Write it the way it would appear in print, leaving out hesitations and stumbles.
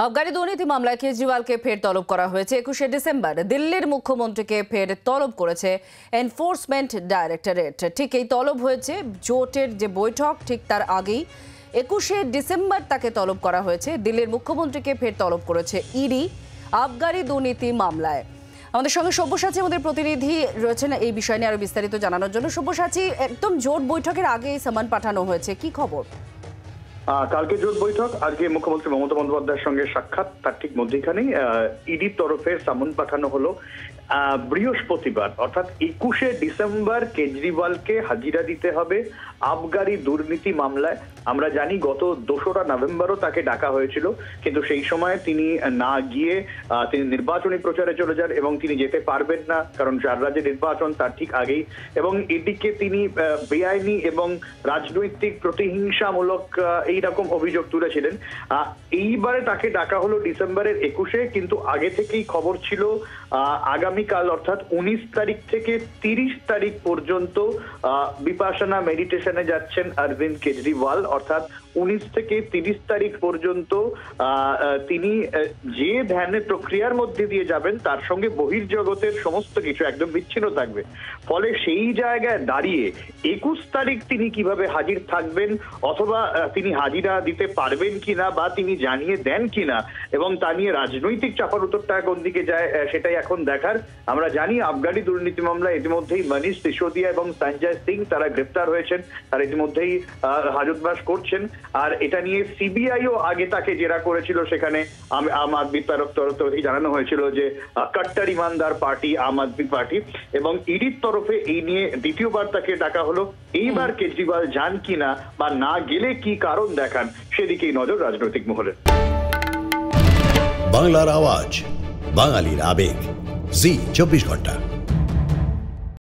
আবগারি দুর্নীতি মামলায় কেজরিওয়ালকে ফের তলব করা হয়েছে। 21শে ডিসেম্বর দিল্লির মুখ্যমন্ত্রীকে ফের তলব করেছে এনফোর্সমেন্ট ডাইরেক্টরেট। ঠিক এই তলব হয়েছে জোটের যে বৈঠক ঠিক তার আগেই 21শে ডিসেম্বর তাকে তলব করা হয়েছে। দিল্লির মুখ্যমন্ত্রীকে ফের তলব করেছে ইডি আবগারি দুর্নীতি মামলায়। আমাদের সঙ্গে সব্যসাচী আমাদের প্রতিনিধি রয়েছেন এই বিষয় নিয়ে আরো বিস্তারিত জানানোর জন্য। সব্যসাচী, একদম জোট বৈঠকের আগে সামান পাঠানো হয়েছে, কি খবর? কালকে জোট বৈঠক, আজকে মুখ্যমন্ত্রী মমতা বন্দ্যোপাধ্যায়ের সঙ্গে সাক্ষাৎ, তার ঠিক মধ্যেখানেই ইডির তরফে সামন পাঠানো হলো। বৃহস্পতিবার অর্থাৎ 21শে ডিসেম্বর কেজরিওয়ালকে হাজিরা দিতে হবে আবগারি দুর্নীতি মামলায়। আমরা জানি গত 2রা নভেম্বরও তাকে ডাকা হয়েছিল, কিন্তু সেই সময় তিনি না গিয়ে তিনি নির্বাচনী প্রচারে চলে যান এবং তিনি যেতে পারবেন না, কারণ 4 রাজ্যে নির্বাচন তার ঠিক আগেই। এবং এদিকে তিনি বেআইনি এবং রাজনৈতিক প্রতিহিংসামূলক এইরকম অভিযোগ তুলেছিলেন। এইবারে তাকে ডাকা হলো ডিসেম্বরের 21শে, কিন্তু আগে থেকেই খবর ছিল আগামীকাল অর্থাৎ 19 তারিখ থেকে 30 তারিখ পর্যন্ত বিপাশনা মেডিটেশনে যাচ্ছেন অরবিন্দ কেজরিওয়াল। অর্থাৎ 19 থেকে 30 তারিখ পর্যন্ত তিনি যে ধ্যানের প্রক্রিয়ার মধ্যে দিয়ে যাবেন তার সঙ্গে বহির্জগতের সমস্ত কিছু একদম বিচ্ছিন্ন থাকবে। ফলে সেই জায়গায় দাঁড়িয়ে 21 তারিখ তিনি কিভাবে হাজির থাকবেন, অথবা তিনি হাজিরা দিতে পারবেন কিনা বা তিনি জানিয়ে দেন কিনা, এবং তা নিয়ে রাজনৈতিক চাপার উত্তরটা কোন দিকে যায় সেটাই এখন দেখার। আমরা জানি আবগারি দুর্নীতি মামলায় ইতিমধ্যেই মনীষ সিসোদিয়া এবং সঞ্জয় সিং তারা গ্রেপ্তার হয়েছেন, তারা ইতিমধ্যেই হাজতবাস করছেন। আর এটা নিয়ে সিবিআইও আগে তাকে জেরা করেছিল, সেখানে আম আদমি তরফ থেকে জানানো হয়েছিল যে কট্টর ইমানদার পার্টি আম আদমি পার্টি, এবং ইডির তরফে এই নিয়ে দ্বিতীয়বার তাকে ডাকা হলো। এইবার কেজরিওয়াল যান কিনা বা না গেলে কি কারণ দেখান সেদিকেই নজর রাজনৈতিক মহলের। বাংলার আওয়াজ, বাঙালির আবেগ, জি 24 ঘন্টা।